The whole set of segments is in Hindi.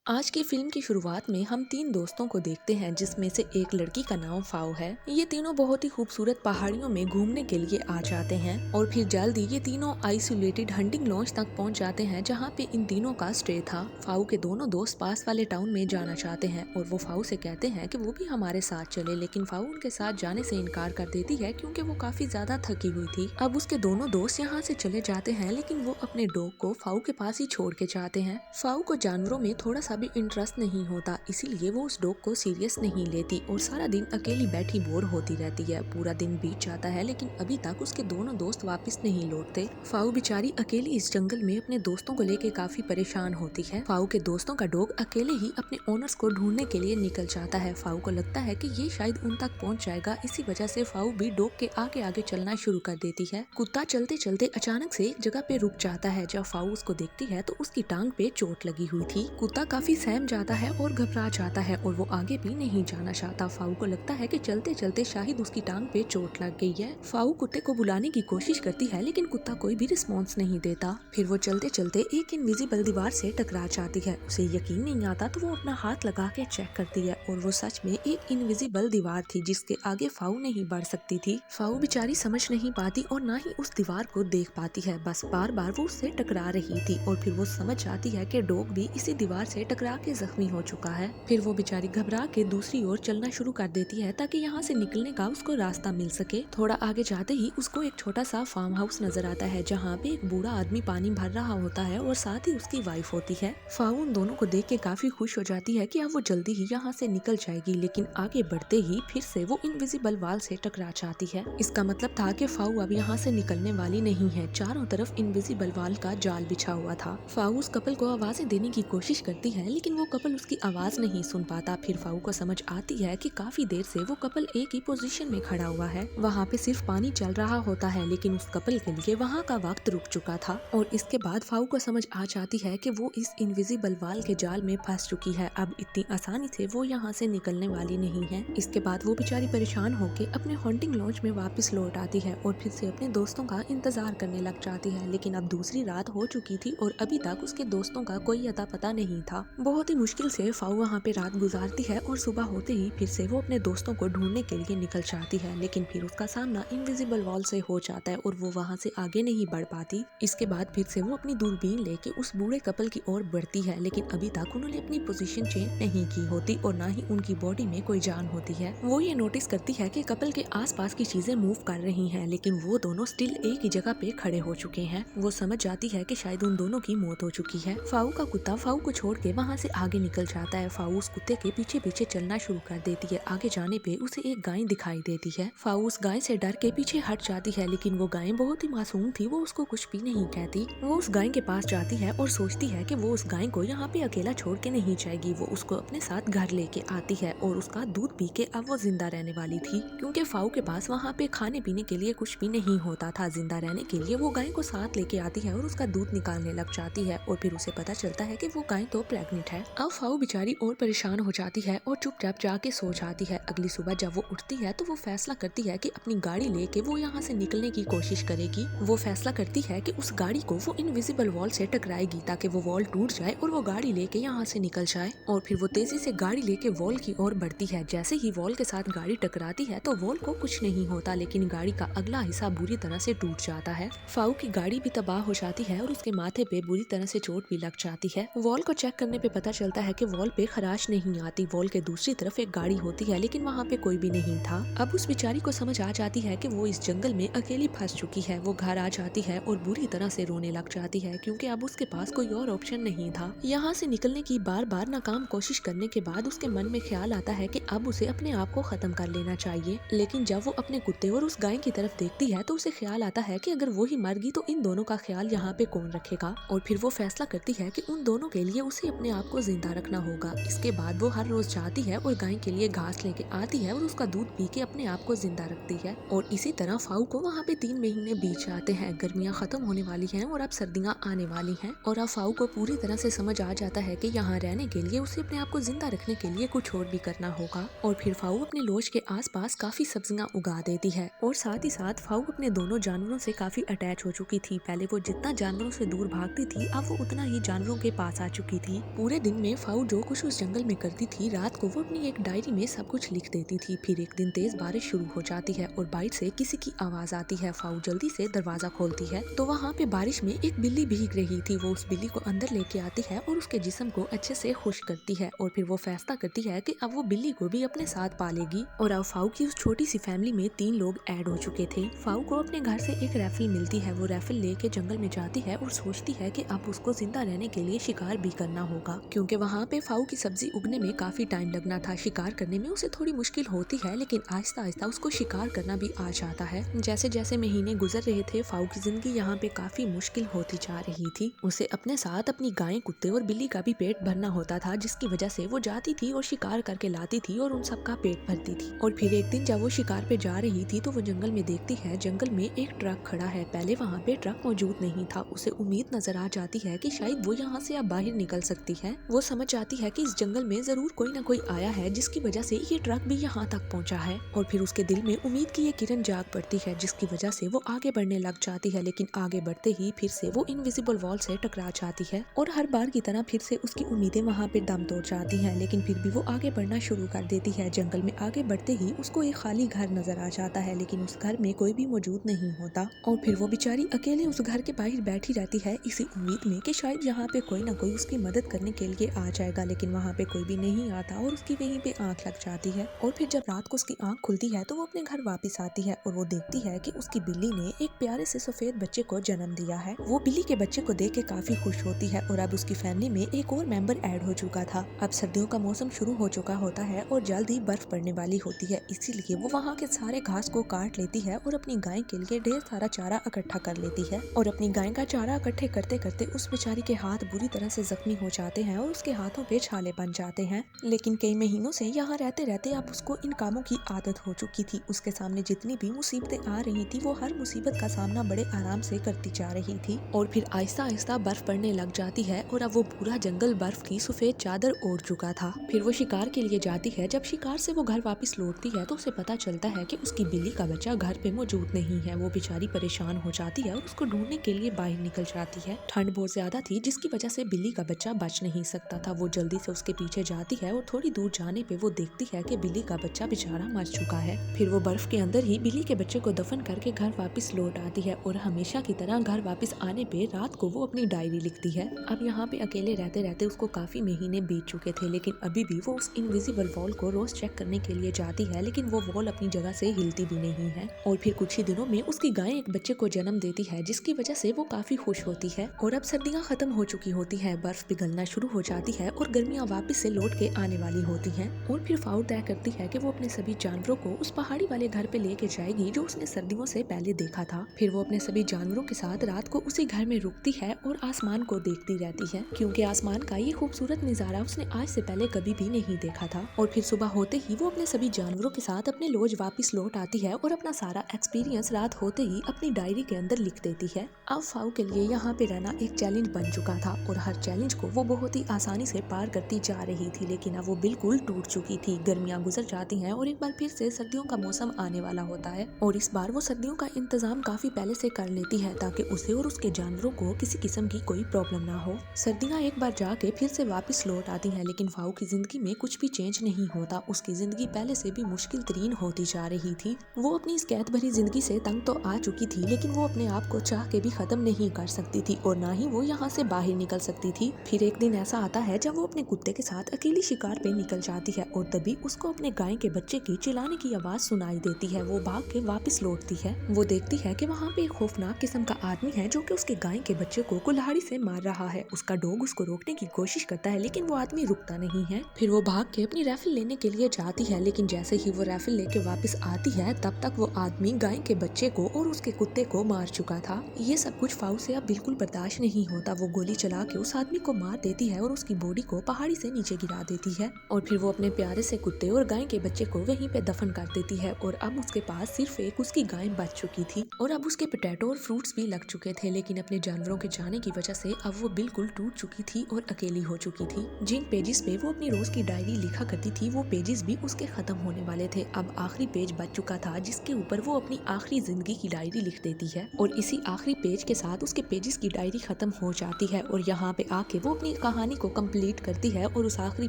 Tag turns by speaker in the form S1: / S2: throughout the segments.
S1: आज की फिल्म की शुरुआत में हम तीन दोस्तों को देखते हैं जिसमें से एक लड़की का नाम फाओ है। ये तीनों बहुत ही खूबसूरत पहाड़ियों में घूमने के लिए आ जाते हैं और फिर जल्दी ये तीनों आइसोलेटेड हंटिंग लॉन्च तक पहुंच जाते हैं जहां पे इन तीनों का स्टे था। फाओ के दोनों दोस्त पास वाले टाउन में जाना चाहते हैं और वो फाओ से कहते हैं कि वो भी हमारे साथ चले, लेकिन फाओ उनके साथ जाने से इनकार कर देती है क्योंकि वो काफी ज्यादा थकी हुई थी। अब उसके दोनों दोस्त यहाँ से चले जाते हैं लेकिन वो अपने डॉग को फाओ के पास ही छोड़ के जाते हैं। फाओ को जानवरों में थोड़ा सा भी इंटरेस्ट नहीं होता, इसीलिए वो उस डॉग को सीरियस नहीं लेती और सारा दिन अकेली बैठी बोर होती रहती है। पूरा दिन बीत जाता है लेकिन अभी तक उसके दोनों दोस्त वापस नहीं लौटते। फाओ बेचारी अकेली इस जंगल में अपने दोस्तों को लेके काफी परेशान होती है। फाओ के दोस्तों का डॉग अकेले ही अपने ओनर्स को ढूंढने के लिए निकल जाता है। फाओ को लगता है कि ये शायद उन तक पहुंच जाएगा, इसी वजह से फाओ भी डॉग के आगे आगे चलना शुरू कर देती है। कुत्ता चलते चलते अचानक से एक जगह पे रुक जाता है। जब फाओ उसको देखती है तो उसकी टांग पे चोट लगी हुई थी। कुत्ता काफी सहम जाता है और घबरा जाता है और वो आगे भी नहीं जाना चाहता। फाओ को लगता है कि चलते चलते शायद उसकी टांग पे चोट लग गई है। फाओ कुत्ते को बुलाने की कोशिश करती है लेकिन कुत्ता कोई भी रिस्पॉन्स नहीं देता। फिर वो चलते चलते एक इनविजिबल दीवार से टकरा जाती है। उसे यकीन नहीं आता तो वो अपना हाथ लगा के चेक करती है और वो सच में एक इनविजिबल दीवार थी जिसके आगे फाओ नहीं बढ़ सकती थी। फाओ बेचारी समझ नहीं पाती और ना ही उस दीवार को देख पाती है, बस बार बार वो उससे टकरा रही थी और फिर वो समझ जाती है कि डॉग भी इसी दीवार से टकरा के जख्मी हो चुका है। फिर वो बेचारी घबरा के दूसरी ओर चलना शुरू कर देती है ताकि यहाँ से निकलने का उसको रास्ता मिल सके। थोड़ा आगे जाते ही उसको एक छोटा सा फार्म हाउस नजर आता है जहाँ पे एक बूढ़ा आदमी पानी भर रहा होता है और साथ ही उसकी वाइफ होती है। फाओ उन दोनों को देख के काफी खुश हो जाती है कि अब वो जल्दी ही यहाँ से निकल जाएगी, लेकिन आगे बढ़ते ही फिर से वो इनविजिबल वॉल से टकरा जाती है। इसका मतलब था कि फाओ अब यहाँ से निकलने वाली नहीं है। चारों तरफ इनविजिबल वॉल का जाल बिछा हुआ था। फाओ उस कपल को आवाजें देने की कोशिश करती है लेकिन वो कपल उसकी आवाज नहीं सुन पाता। फिर फाओ को समझ आती है कि काफी देर से वो कपल एक ही पोजीशन में खड़ा हुआ है। वहाँ पे सिर्फ पानी चल रहा होता है लेकिन उस कपल के लिए वहाँ का वक्त रुक चुका था। और इसके बाद फाओ को समझ आ जाती है कि वो इस इनविजिबल वॉल के जाल में फंस चुकी है। अब इतनी आसानी से वो यहाँ से निकलने वाली नहीं है। इसके बाद वो बेचारी परेशान होके अपने हॉन्टिंग लॉन्च में वापस लौट आती है और फिर से अपने दोस्तों का इंतजार करने लग जाती है। लेकिन अब दूसरी रात हो चुकी थी और अभी तक उसके दोस्तों का कोई अता पता नहीं था। बहुत ही मुश्किल से फाओ वहाँ पे रात गुजारती है और सुबह होते ही फिर से वो अपने दोस्तों को ढूंढने के लिए निकल जाती है, लेकिन फिर उसका सामना इनविजिबल वॉल से हो जाता है और वो वहाँ से आगे नहीं बढ़ पाती। इसके बाद फिर से वो अपनी दूरबीन लेके उस बूढ़े कपल की ओर बढ़ती है, लेकिन अभी तक उन्होंने अपनी पोजीशन चेंज नहीं की होती और ना ही उनकी बॉडी में कोई जान होती है। वो ये नोटिस करती है कि कपल के आसपास की चीजें मूव कर रही हैं, लेकिन वो दोनों स्टिल एक ही जगह पे खड़े हो चुके हैं। वो समझ जाती है कि शायद उन दोनों की मौत हो चुकी है। फाओ का कुत्ता फाओ को छोड़ के वहाँ से आगे निकल जाता है। फाओ उस कुत्ते के पीछे पीछे चलना शुरू कर देती है। आगे जाने पे उसे एक गाय दिखाई देती है। फाओ उस गाय से डर के पीछे हट जाती है, लेकिन वो गाय बहुत ही मासूम थी, वो उसको कुछ भी नहीं कहती। वो उस गाय के पास जाती है और सोचती है कि वो उस गाय को यहाँ पे अकेला छोड़ के नहीं जाएगी। वो उसको अपने साथ घर लेके आती है और उसका दूध पी के अब वो जिंदा रहने वाली थी, क्योंकि फाओ के पास वहाँ पे खाने पीने के लिए कुछ भी नहीं होता था। जिंदा रहने के लिए वो गाय को साथ लेके आती है और उसका दूध निकालने लग जाती है और फिर उसे पता चलता है कि वो गाय तो प्रेग्नेंट है। अब फाओ बेचारी और परेशान हो जाती है और चुपचाप जाके सो जाती है। अगली सुबह जब वो उठती है तो वो फैसला करती है कि अपनी गाड़ी लेके वो यहाँ से निकलने की कोशिश करेगी। वो फैसला करती है कि उस गाड़ी को वो इनविजिबल वॉल से टकराएगी ताकि वो वॉल टूट जाए और वो गाड़ी लेके यहाँ से निकल जाए। और फिर वो तेजी से गाड़ी लेके वॉल की ओर बढ़ती है। जैसे ही वॉल के साथ गाड़ी टकराती है तो वॉल को कुछ नहीं होता, लेकिन गाड़ी का अगला हिस्सा बुरी तरह से टूट जाता है। फाओ की गाड़ी भी तबाह हो जाती है और उसके माथे पे बुरी तरह से चोट भी लग जाती है। वॉल को चेक करने पे पता चलता है कि वॉल पे खराश नहीं आती। वॉल के दूसरी तरफ एक गाड़ी होती है लेकिन वहाँ पे कोई भी नहीं था। अब उस बेचारी को समझ आ जाती है कि वो इस जंगल में अकेली फंस चुकी है। वो घर आ जाती है और बुरी तरह से रोने लग जाती है क्योंकि अब उसके पास कोई और ऑप्शन नहीं था। यहाँ से निकलने की बार बार नाकाम कोशिश करने के बाद उसके मन में ख्याल आता है कि अब उसे अपने आप को खत्म कर लेना चाहिए। लेकिन जब वो अपने कुत्ते और उस गाय की तरफ देखती है तो उसे ख्याल आता है कि अगर वो ही मर गई तो इन दोनों का ख्याल यहाँ पे कौन रखेगा। और फिर वो फैसला करती है कि उन दोनों के लिए उसे अपने आप को जिंदा रखना होगा। इसके बाद वो हर रोज जाती है और गाय के लिए घास लेके आती है और उसका दूध पी के अपने आप को जिंदा रखती है। और इसी तरह फाओ को वहाँ पे 3 महीने बीत जाते हैं। गर्मियाँ खत्म होने वाली हैं और अब सर्दियाँ आने वाली हैं और अब फाओ को पूरी तरह से समझ आ जाता है कि यहाँ रहने के लिए उसे अपने आप को जिंदा रखने के लिए कुछ और भी करना होगा। और फिर फाओ अपने लॉज के आसपास काफी सब्जियां उगा देती है और साथ ही साथ फाओ अपने दोनों जानवरों से काफी अटैच हो चुकी थी। पहले वो जितना जानवरों से दूर भागती थी अब वो उतना ही जानवरों के पास आ चुकी थी। पूरे दिन में फाऊ जो कुछ उस जंगल में करती थी, रात को वो अपनी एक डायरी में सब कुछ लिख देती थी। फिर एक दिन तेज बारिश शुरू हो जाती है और बाहर से किसी की आवाज आती है। फाऊ जल्दी से दरवाजा खोलती है तो वहाँ पे बारिश में एक बिल्ली भीग रही थी। वो उस बिल्ली को अंदर लेके आती है और उसके जिस्म को अच्छे से खुश करती है और फिर वो फैसला करती है कि अब वो बिल्ली को भी अपने साथ पालेगी। और अब फाऊ की उस छोटी सी फैमिली में 3 लोग ऐड हो चुके थे। फाऊ को अपने घर से एक राइफल मिलती है। वो राइफल लेके जंगल में जाती है और सोचती है कि अब उसको जिंदा रहने के लिए शिकार भी करना होगा, क्योंकि वहाँ पे फाऊ की सब्जी उगने में काफी टाइम लगना था। शिकार करने में उसे थोड़ी मुश्किल होती है, लेकिन आहिस्ता आहिस्ता उसको शिकार करना भी आ जाता है। जैसे जैसे महीने गुजर रहे थे, फाऊ की जिंदगी यहाँ पे काफी मुश्किल होती जा रही थी। उसे अपने साथ अपनी गाय, कुत्ते और बिल्ली का भी पेट भरना होता था, जिसकी वजह से वो जाती थी और शिकार करके लाती थी और उन सब का पेट भरती थी। और फिर एक दिन जब वो शिकार पे जा रही थी तो वो जंगल में देखती है, जंगल में एक ट्रक खड़ा है। पहले वहाँ पे ट्रक मौजूद नहीं था। उसे उम्मीद नजर आ जाती है कि शायद वो यहाँ से अब बाहर निकल सकती है। वो समझ जाती है कि इस जंगल में जरूर कोई ना कोई आया है, जिसकी वजह से ये ट्रक भी यहाँ तक पहुँचा है। और फिर उसके दिल में उम्मीद की ये किरण जाग पड़ती है, जिसकी वजह से वो आगे बढ़ने लग जाती है। लेकिन आगे बढ़ते ही फिर से वो इनविजिबल वॉल से टकरा जाती है और हर बार की तरह फिर से उसकी उम्मीदें वहाँ पे दम तोड़ जाती हैं। लेकिन फिर भी वो आगे बढ़ना शुरू कर देती है। जंगल में आगे बढ़ते ही उसको एक खाली घर नजर आ जाता है, लेकिन उस घर में कोई भी मौजूद नहीं होता। और फिर वो बेचारी अकेले उस घर के बाहर बैठी रहती है, इसी उम्मीद में कि शायद यहाँ पे कोई ना कोई उसकी मदद करने के लिए आ जाएगा। लेकिन वहाँ पे कोई भी नहीं आता और उसकी वहीं पे आंख लग जाती है। और फिर जब रात को उसकी आंख खुलती है तो वो अपने घर वापस आती है और वो देखती है कि उसकी बिल्ली ने एक प्यारे से सफेद बच्चे को जन्म दिया है। वो बिल्ली के बच्चे को देख के काफी खुश होती है और अब उसकी फैमिली में एक और मेंबर ऐड हो चुका था। अब सर्दियों का मौसम शुरू हो चुका होता है और जल्द ही बर्फ पड़ने वाली होती है, इसीलिए वो वहाँ के सारे घास को काट लेती है और अपनी गाय के लिए ढेर सारा चारा इकट्ठा कर लेती है। और अपनी गाय का चारा इकट्ठे करते करते उस बेचारी के हाथ बुरी तरह से जख्मी हो जाते हैं और उसके हाथों पे छाले बन जाते हैं। लेकिन कई महीनों से यहाँ रहते रहते अब उसको इन कामों की आदत हो चुकी थी। उसके सामने जितनी भी मुसीबतें आ रही थी, वो हर मुसीबत का सामना बड़े आराम से करती जा रही थी। और फिर आहिस्ता आहिस्ता बर्फ पड़ने लग जाती है और अब वो पूरा जंगल बर्फ की सफेद चादर ओढ़ चुका था। फिर वो शिकार के लिए जाती है। जब शिकार से वो घर वापस लौटती है तो उसे पता चलता है कि उसकी बिल्ली का बच्चा घर पे मौजूद नहीं है। वो बेचारी परेशान हो जाती है और उसको ढूंढने के लिए बाहर निकल जाती है। ठंड बहुत ज्यादा थी, जिसकी वजह से बिल्ली का बच्चा बच नहीं सकता था। वो जल्दी से उसके पीछे जाती है और थोड़ी दूर जाने पे वो देखती है कि बिल्ली का बच्चा बेचारा मर चुका है। फिर वो बर्फ के अंदर ही बिल्ली के बच्चे को दफन करके घर वापस लौट आती है और हमेशा की तरह घर वापस आने पे रात को वो अपनी डायरी लिखती है। अब यहाँ पे अकेले रहते रहते उसको काफी महीने बीत चुके थे, लेकिन अभी भी वो उस इनविजिबल वॉल को रोज चेक करने के लिए जाती है, लेकिन वो वॉल अपनी जगह से हिलती भी नहीं है। और फिर कुछ ही दिनों में उसकी गाय एक बच्चे को जन्म देती है, जिसकी वजह से वो काफी खुश होती है। और अब सर्दियाँ खत्म हो चुकी होती है, बर्फ पिघलना शुरू हो जाती है और गर्मियाँ वापस से लौट के आने वाली होती हैं। और फिर फाऊ तय करती है कि वो अपने सभी जानवरों को उस पहाड़ी वाले घर पे लेके जाएगी जो उसने सर्दियों से पहले देखा था। फिर वो अपने सभी जानवरों के साथ रात को उसी घर में रुकती है और आसमान को देखती रहती है, क्योंकि आसमान का ये खूबसूरत नजारा उसने आज से पहले कभी भी नहीं देखा था। और फिर सुबह होते ही वो अपने सभी जानवरों के साथ अपने लॉज वापस लौट आती है और अपना सारा एक्सपीरियंस रात होते ही अपनी डायरी के अंदर लिख देती है। अब फाऊ के लिए यहाँ पे रहना एक चैलेंज बन चुका था और हर चैलेंज को वो बहुत ही आसानी से पार करती जा रही थी, लेकिन अब वो बिल्कुल टूट चुकी थी। गर्मियाँ गुजर जाती हैं और एक बार फिर से सर्दियों का मौसम आने वाला होता है और इस बार वो सर्दियों का इंतजाम काफी पहले से कर लेती है, ताकि उसे और उसके जानवरों को किसी किस्म की कोई प्रॉब्लम ना हो। सर्दियाँ एक बार जाके फिर से वापस लौट आती हैं, लेकिन फाऊ की जिंदगी में कुछ भी चेंज नहीं होता। उसकी जिंदगी पहले से भी मुश्किल तरीन होती जा रही थी। वो अपनी इस कैद भरी जिंदगी से तंग तो आ चुकी थी, लेकिन वो अपने आप को चाह के भी खत्म नहीं कर सकती थी और ना ही वो यहाँ से बाहर निकल सकती थी। फिर एक दिन ऐसा आता है जब वो अपने कुत्ते के साथ अकेली शिकार पे निकल जाती है और तभी उसको अपने गाय के बच्चे की चिल्लाने की आवाज सुनाई देती है। वो भाग के वापस लौटती है। वो देखती है कि वहाँ पे एक खौफनाक किस्म का आदमी है जो कि उसके गाय के बच्चे को कुल्हाड़ी से मार रहा है। उसका डॉग उसको रोकने की कोशिश करता है, लेकिन वो आदमी रुकता नहीं है। फिर वो भाग के अपनी राइफल लेने के लिए जाती है, लेकिन जैसे ही वो राइफल लेके वापस आती है तब तक वो आदमी गाय के बच्चे को और उसके कुत्ते को मार चुका था। ये सब कुछ फाऊ से अब बिल्कुल बर्दाश्त नहीं होता। वो गोली चला के उस आदमी को मार देती है और उसकी बॉडी को पहाड़ी से नीचे गिरा देती है और फिर वो अपने प्यारे से कुत्ते और गाय के बच्चे को वहीं पे दफन कर देती है। और अब उसके पास सिर्फ एक उसकी गाय बच चुकी थी और अब उसके पोटैटो और फ्रूट्स भी लग चुके थे, लेकिन अपने जानवरों के जाने की वजह से अब वो बिल्कुल टूट चुकी थी और अकेली हो चुकी थी। जिन पेजेस पे वो अपनी रोज की डायरी लिखा करती थी, वो पेजेस भी उसके खत्म होने वाले थे। अब आखिरी पेज बच चुका था, जिसके ऊपर वो अपनी आखिरी जिंदगी की डायरी लिख देती है और इसी आखिरी पेज के साथ उसके पेजेस की डायरी खत्म हो जाती है और यहाँ पे आके वो अपनी कहानी को कंप्लीट करती है और उस आखिरी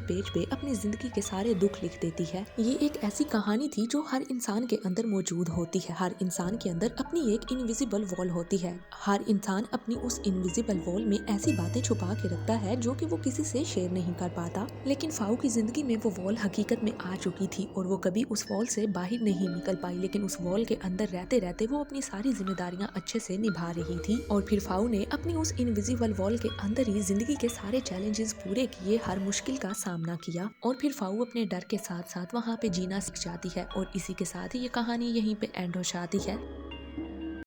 S1: पेज पे अपनी जिंदगी के सारे दुख लिख देती है। ये एक ऐसी कहानी थी जो हर इंसान के अंदर मौजूद होती है। हर इंसान के अंदर अपनी एक इनविजिबल वॉल होती है। हर इंसान अपनी उस इनविजिबल वॉल में ऐसी बातें छुपा के रखता है जो कि वो किसी से शेयर नहीं कर पाता। लेकिन फाऊ की जिंदगी में वो वॉल हकीकत में आ चुकी थी और वो कभी उस वॉल से बाहर नहीं निकल पाई। लेकिन उस वॉल के अंदर रहते रहते वो अपनी सारी जिम्मेदारियां अच्छे से निभा रही थी। और फिर फाऊ ने अपनी उस इनविजिबल वॉल के अंदर ही जिंदगी के सारे चैलेंजेस पूरे किए, हर मुश्किल का सामना किया और फिर फाऊ अपने डर के साथ साथ वहाँ पे जीना सीख जाती है। और इसी के साथ ही ये कहानी यहीं पे एंड हो जाती है।